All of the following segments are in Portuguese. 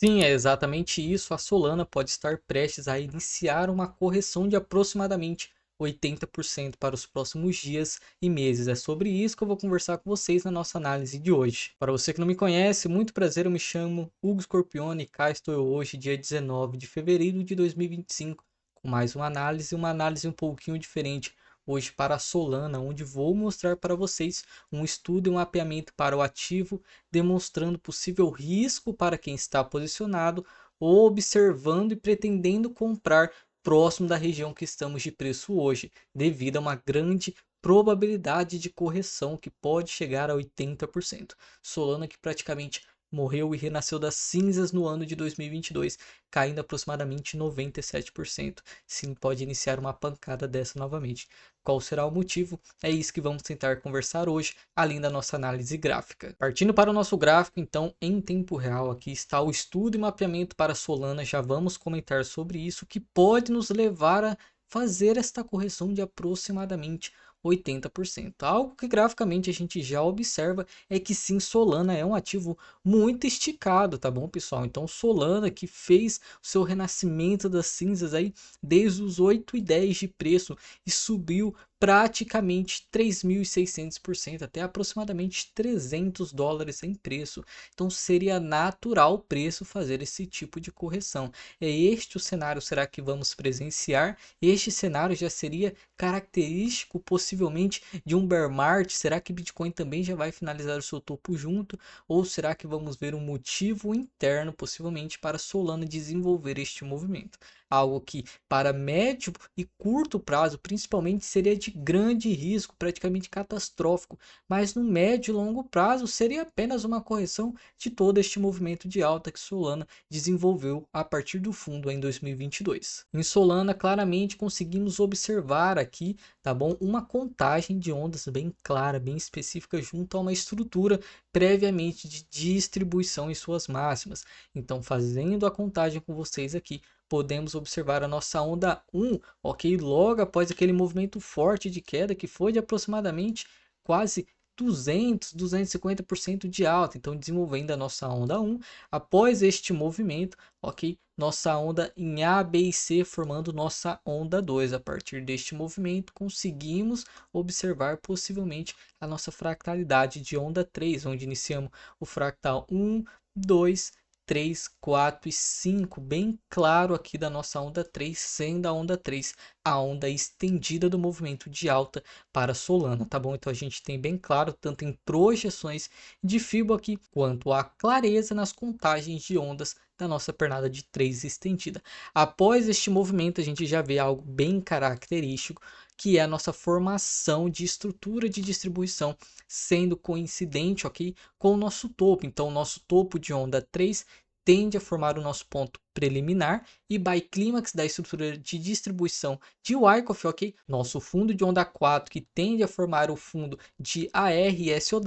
Sim, é exatamente isso. A Solana pode estar prestes a iniciar uma correção de aproximadamente 80% para os próximos dias e meses. É sobre isso que eu vou conversar com vocês na nossa análise de hoje. Para você que não me conhece, muito prazer, eu me chamo Hugo Scorpione e cá estou eu hoje, dia 19 de fevereiro de 2025, com mais uma análise um pouquinho diferente hoje para a Solana, onde vou mostrar para vocês um estudo e um mapeamento para o ativo demonstrando possível risco para quem está posicionado ou observando e pretendendo comprar próximo da região que estamos de preço hoje, devido a uma grande probabilidade de correção que pode chegar a 80%. Solana que praticamente morreu e renasceu das cinzas no ano de 2022, caindo aproximadamente 97%. Sim, pode iniciar uma pancada dessa novamente. Qual será o motivo? É isso que vamos tentar conversar hoje, além da nossa análise gráfica. Partindo para o nosso gráfico, então, em tempo real, aqui está o estudo e mapeamento para Solana. Já vamos comentar sobre isso, que pode nos levar a fazer esta correção de aproximadamente 80%. Algo que graficamente a gente já observa é que sim, Solana é um ativo muito esticado, tá bom, pessoal? Então, Solana que fez o seu renascimento das cinzas aí desde os 8 e 10 de preço e subiu praticamente 3.600%, até aproximadamente $300 em preço. Então seria natural o preço fazer esse tipo de correção. É este o cenário, será que vamos presenciar? Este cenário já seria característico possivelmente de um bear market? Será que Bitcoin também já vai finalizar o seu topo junto? Ou será que vamos ver um motivo interno possivelmente para Solana desenvolver este movimento? Algo que para médio e curto prazo, principalmente, seria de grande risco, praticamente catastrófico, mas no médio e longo prazo seria apenas uma correção de todo este movimento de alta que Solana desenvolveu a partir do fundo em 2022. Em Solana, claramente conseguimos observar aqui, tá bom, uma contagem de ondas bem clara, bem específica, junto a uma estrutura previamente de distribuição em suas máximas. Então, fazendo a contagem com vocês aqui, podemos observar a nossa onda 1, ok? Logo após aquele movimento forte de queda que foi de aproximadamente quase 250% de alta. Então, desenvolvendo a nossa onda 1, após este movimento, ok? Nossa onda em A, B e C formando nossa onda 2. A partir deste movimento, conseguimos observar possivelmente a nossa fractalidade de onda 3, onde iniciamos o fractal 1, 2, 3, 4 e 5, bem claro aqui da nossa onda 3, sendo a onda 3 a onda estendida do movimento de alta para Solana, tá bom? Então a gente tem bem claro, tanto em projeções de Fibonacci, quanto a clareza nas contagens de ondas da nossa pernada de 3 estendida. Após este movimento, a gente já vê algo bem característico, que é a nossa formação de estrutura de distribuição, sendo coincidente, ok, com o nosso topo. Então, o nosso topo de onda 3 tende a formar o nosso ponto preliminar e by clímax da estrutura de distribuição de Wyckoff, ok? Nosso fundo de onda 4 que tende a formar o fundo de AR e SOW,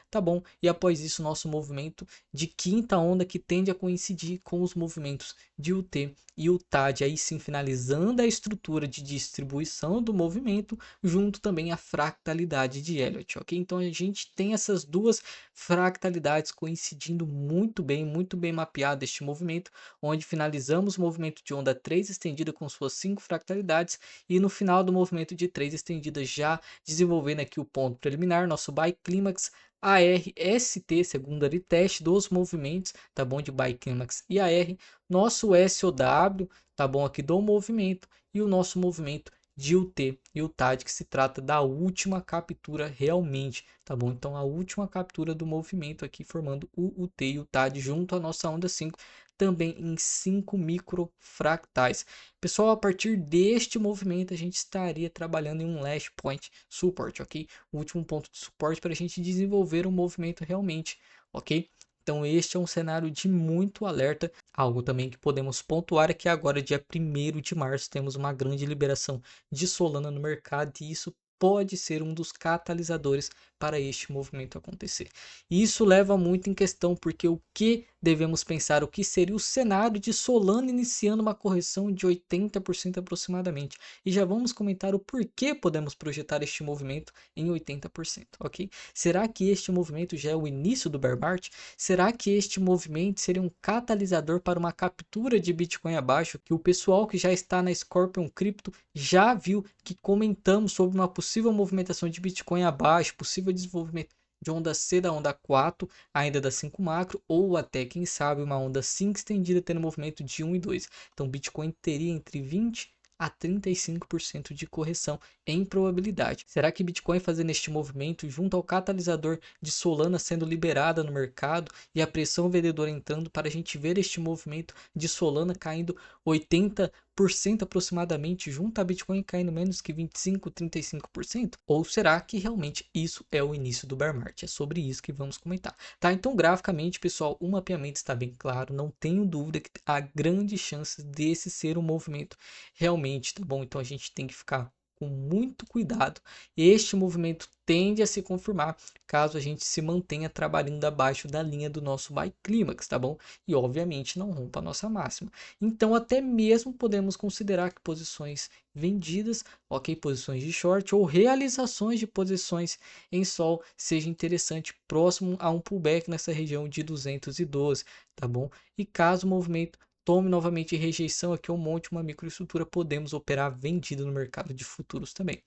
tá bom? E após isso, nosso movimento de quinta onda que tende a coincidir com os movimentos de UT e UTAD, aí sim finalizando a estrutura de distribuição do movimento, junto também à fractalidade de Elliott, ok? Então a gente tem essas duas fractalidades coincidindo muito bem mapeado este movimento, onde finalizamos o movimento de onda 3 estendida com suas 5 fractalidades e no final do movimento de 3 estendida já desenvolvendo aqui o ponto preliminar, nosso buy clímax ARST, secondary test dos movimentos, tá bom, de buy clímax e AR, nosso SOW, tá bom, aqui do movimento e o nosso movimento de UT e o TAD, que se trata da última captura realmente, tá bom? Então a última captura do movimento aqui formando o UT e o TAD junto à nossa onda 5, também em 5 microfractais. Pessoal, a partir deste movimento a gente estaria trabalhando em um last point support, ok? O último ponto de suporte para a gente desenvolver um movimento realmente, ok? Então este é um cenário de muito alerta. Algo também que podemos pontuar é que agora, dia 1º de março, temos uma grande liberação de Solana no mercado e isso pode ser um dos catalisadores para este movimento acontecer. E isso leva muito em questão, porque o que devemos pensar, o que seria o cenário de Solana iniciando uma correção de 80% aproximadamente. E já vamos comentar o porquê podemos projetar este movimento em 80%, ok? Será que este movimento já é o início do bear market? Será que este movimento seria um catalisador para uma captura de Bitcoin abaixo, que o pessoal que já está na Scorpion Crypto já viu que comentamos sobre uma possível movimentação de Bitcoin abaixo, possível desenvolvimento de onda C da onda 4, ainda da 5 macro, ou até, quem sabe, uma onda 5 estendida tendo movimento de 1 e 2. Então, Bitcoin teria entre 20 a 35% de correção em probabilidade. Será que Bitcoin fazendo este movimento junto ao catalisador de Solana sendo liberada no mercado e a pressão vendedora entrando para a gente ver este movimento de Solana caindo 80% aproximadamente, junto a Bitcoin caindo menos que 25, 35%? Ou será que realmente isso é o início do bear market? É sobre isso que vamos comentar, tá? Então, graficamente, pessoal, o mapeamento está bem claro, não tenho dúvida que há grandes chances desse ser um movimento realmente, tá bom? Então a gente tem que ficar com muito cuidado. Este movimento tende a se confirmar caso a gente se mantenha trabalhando abaixo da linha do nosso buy clímax, tá bom? E obviamente não rompa a nossa máxima. Então até mesmo podemos considerar que posições vendidas, ok, posições de short ou realizações de posições em sol seja interessante próximo a um pullback nessa região de 212, tá bom? E caso o movimento tome novamente rejeição aqui, um monte, uma microestrutura, podemos operar vendido no mercado de futuros também.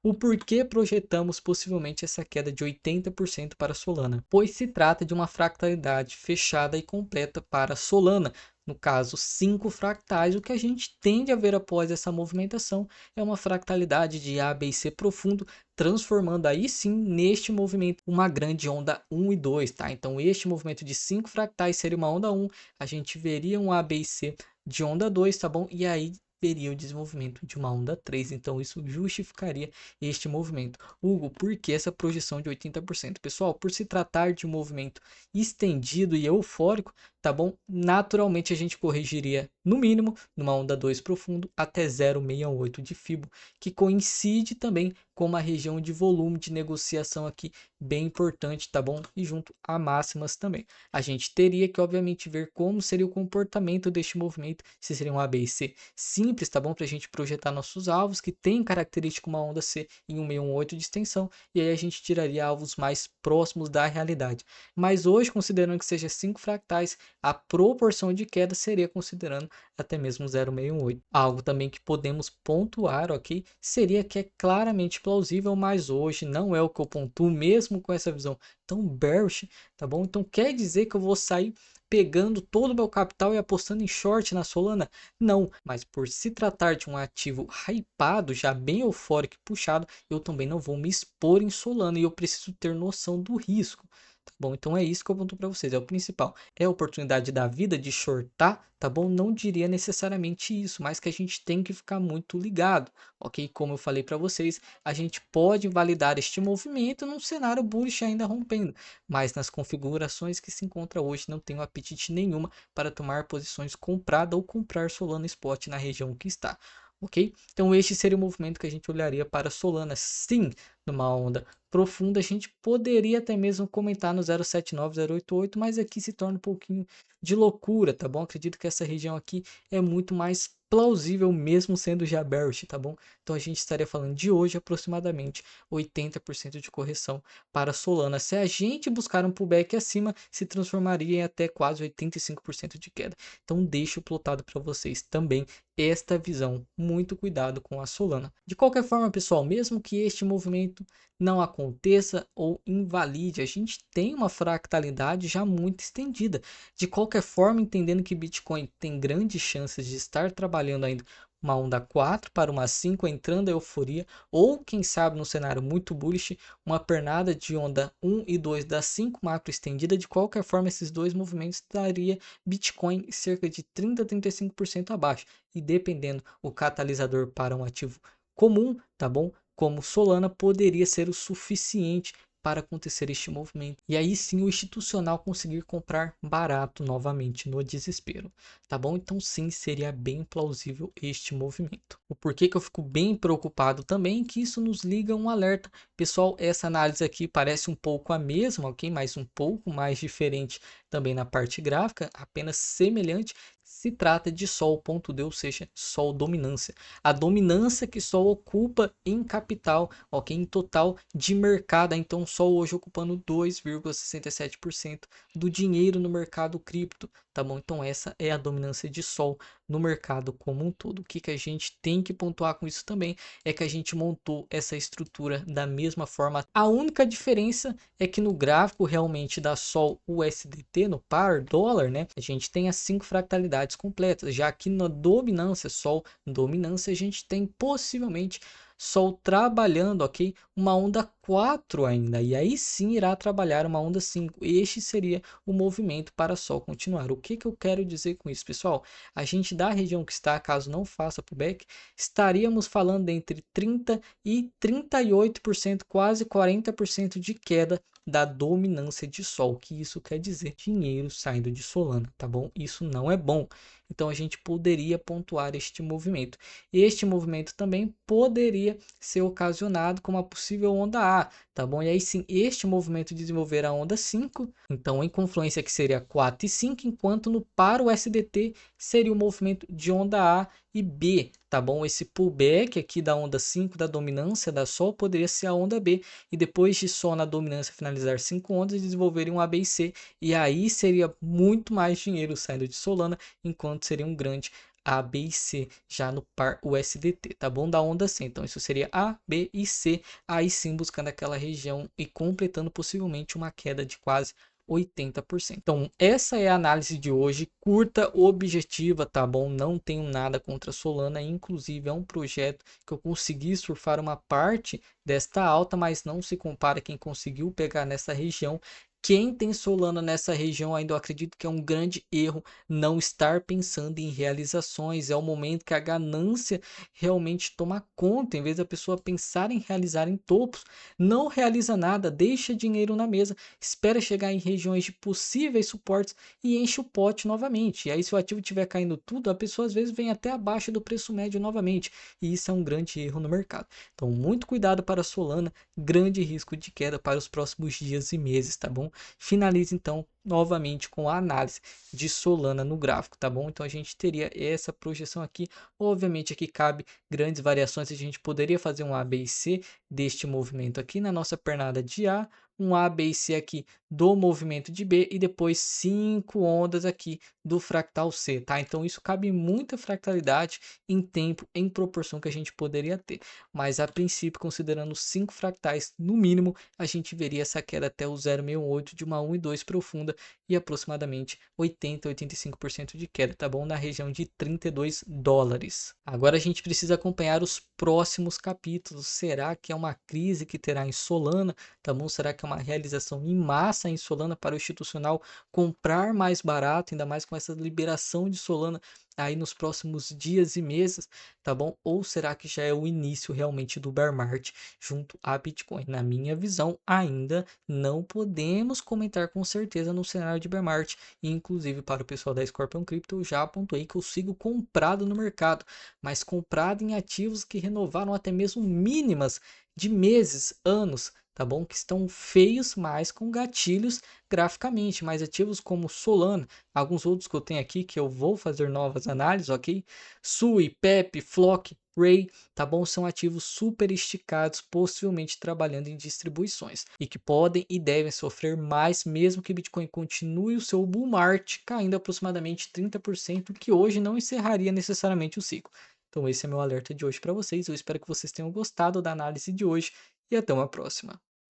O porquê projetamos possivelmente essa queda de 80% para Solana? Pois se trata de uma fractalidade fechada e completa para Solana. No caso, 5 fractais, o que a gente tende a ver após essa movimentação é uma fractalidade de A, B e C profundo, transformando aí sim neste movimento uma grande onda 1 e 2, tá? Então este movimento de 5 fractais seria uma onda 1, a gente veria um A, B e C de onda 2, tá bom? E aí veria o desenvolvimento de uma onda 3, então isso justificaria este movimento. Hugo, por que essa projeção de 80%? Pessoal, por se tratar de um movimento estendido e eufórico, tá bom? Naturalmente a gente corrigiria no mínimo numa onda 2 profundo até 0,68 de Fibo, que coincide também com uma região de volume de negociação aqui bem importante, tá bom? E junto a máximas também. A gente teria que obviamente ver como seria o comportamento deste movimento, se seria um A, B e C simples, tá bom? Para a gente projetar nossos alvos que tem característica uma onda C em 1,618 de extensão, e aí a gente tiraria alvos mais próximos da realidade. Mas hoje, considerando que seja 5 fractais, a proporção de queda seria considerando até mesmo 0,618. Algo também que podemos pontuar, ok? Seria que é claramente plausível, mas hoje não é o que eu pontuo, mesmo com essa visão tão bearish, tá bom? Então quer dizer que eu vou sair pegando todo o meu capital e apostando em short na Solana? Não, mas por se tratar de um ativo hypado, já bem eufórico e puxado, eu também não vou me expor em Solana e eu preciso ter noção do risco. Tá bom? Então é isso que eu aponto para vocês, é o principal. É a oportunidade da vida de shortar, tá bom? Não diria necessariamente isso, mas que a gente tem que ficar muito ligado, ok? Como eu falei para vocês, a gente pode validar este movimento num cenário bullish ainda rompendo, mas nas configurações que se encontra hoje não tenho apetite nenhuma para tomar posições comprada ou comprar Solana Spot na região que está, ok? Então este seria o movimento que a gente olharia para Solana. Sim, numa onda profunda a gente poderia até mesmo comentar no 079, 088, mas aqui se torna um pouquinho de loucura, tá bom? Acredito que essa região aqui é muito mais plausível mesmo sendo já bearish, tá bom? Então a gente estaria falando de hoje aproximadamente 80% de correção para Solana. Se a gente buscar um pullback acima, se transformaria em até quase 85% de queda. Então deixo plotado para vocês também esta visão. Muito cuidado com a Solana. De qualquer forma, pessoal, mesmo que este movimento não aconteça ou invalide, a gente tem uma fractalidade já muito estendida. De qualquer forma, entendendo que Bitcoin tem grandes chances de estar trabalhando ainda uma onda 4 para uma 5, entrando a euforia, ou quem sabe no cenário muito bullish, uma pernada de onda 1 e 2 da 5 macro estendida. De qualquer forma, esses dois movimentos daria Bitcoin cerca de 30 a 35% abaixo, e dependendo o catalisador para um ativo comum, tá bom? Como Solana, poderia ser o suficiente para acontecer este movimento. E aí sim o institucional conseguir comprar barato novamente no desespero, tá bom? Então sim, seria bem plausível este movimento. O porquê que eu fico bem preocupado também é que isso nos liga um alerta. Pessoal, essa análise aqui parece um pouco a mesma, ok? Mas um pouco mais diferente também na parte gráfica, apenas semelhante. Se trata de Sol ponto D, ou seja, Sol dominância. A dominância que Sol ocupa em capital, ok? Em total de mercado. Então, Sol hoje ocupando 2,67% do dinheiro no mercado cripto, tá bom? Então, essa é a dominância de Sol no mercado como um todo. O que que a gente tem que pontuar com isso também é que a gente montou essa estrutura da mesma forma. A única diferença é que no gráfico realmente da Sol USDT, no par dólar, né, a gente tem as 5 fractalidades completas, já que na dominância, Sol dominância, a gente tem possivelmente Sol trabalhando, ok? Uma onda 4 ainda, e aí sim irá trabalhar uma onda 5. Este seria o movimento para Sol continuar. O que que eu quero dizer com isso, pessoal? A gente da região que está, caso não faça pullback, estaríamos falando entre 30 e 38%, quase 40% de queda da dominância de Sol. O que isso quer dizer? Dinheiro saindo de Solana, tá bom? Isso não é bom. Então a gente poderia pontuar este movimento. Este movimento também poderia ser ocasionado com uma possível onda A, tá bom? E aí sim, este movimento desenvolver a onda 5, então em confluência que seria 4 e 5, enquanto no para o SDT seria o movimento de onda A e B, tá bom? Esse pullback aqui da onda 5 da dominância da Sol poderia ser a onda B, e depois de Sol na dominância finalizar 5 ondas, desenvolverem um A, B e C, e aí seria muito mais dinheiro saindo de Solana, enquanto seria um grande A, B e C já no par USDT, tá bom? Da onda C. Então isso seria A, B e C, aí sim buscando aquela região e completando possivelmente uma queda de quase 80%. Então, essa é a análise de hoje, curta, objetiva, tá bom? Não tenho nada contra a Solana, inclusive é um projeto que eu consegui surfar uma parte desta alta, mas não se compara quem conseguiu pegar nessa região. Quem tem Solana nessa região ainda eu acredito que é um grande erro não estar pensando em realizações. É o momento que a ganância realmente toma conta, em vez da pessoa pensar em realizar em topos, não realiza nada, deixa dinheiro na mesa, espera chegar em regiões de possíveis suportes e enche o pote novamente. E aí se o ativo estiver caindo tudo, a pessoa às vezes vem até abaixo do preço médio novamente. E isso é um grande erro no mercado. Então muito cuidado para a Solana, grande risco de queda para os próximos dias e meses, tá bom? Finalize então novamente com a análise de Solana no gráfico, tá bom? Então a gente teria essa projeção aqui. Obviamente aqui cabe grandes variações, a gente poderia fazer um A, B e C deste movimento aqui na nossa pernada de A, um A, B e C aqui do movimento de B e depois 5 ondas aqui do fractal C, tá? Então isso cabe muita fractalidade em tempo, em proporção que a gente poderia ter. Mas a princípio, considerando 5 fractais no mínimo, a gente veria essa queda até o 0,68 de uma 1 e 2 profunda e aproximadamente 80 a 85% de queda, tá bom? Na região de 32 dólares. Agora a gente precisa acompanhar os próximos capítulos. Será que é uma crise que terá em Solana? Tá bom? Será que é uma realização em massa em Solana para o institucional comprar mais barato, ainda mais com essa liberação de Solana aí nos próximos dias e meses, tá bom? Ou será que já é o início realmente do bear market junto a Bitcoin? Na minha visão, ainda não podemos comentar com certeza no cenário de bear market. Inclusive para o pessoal da Scorpion Crypto, eu já apontei que eu sigo comprado no mercado, mas comprado em ativos que renovaram até mesmo mínimas de meses, anos, tá bom? Que estão feios, mas com gatilhos graficamente, mais ativos como Solana, alguns outros que eu tenho aqui que eu vou fazer novas análises, ok? Sui, Pepe, Flock, Ray, tá bom? São ativos super esticados, possivelmente trabalhando em distribuições e que podem e devem sofrer mais mesmo que Bitcoin continue o seu bull market caindo aproximadamente 30%, que hoje não encerraria necessariamente o ciclo. Então esse é meu alerta de hoje para vocês. Eu espero que vocês tenham gostado da análise de hoje e até uma próxima.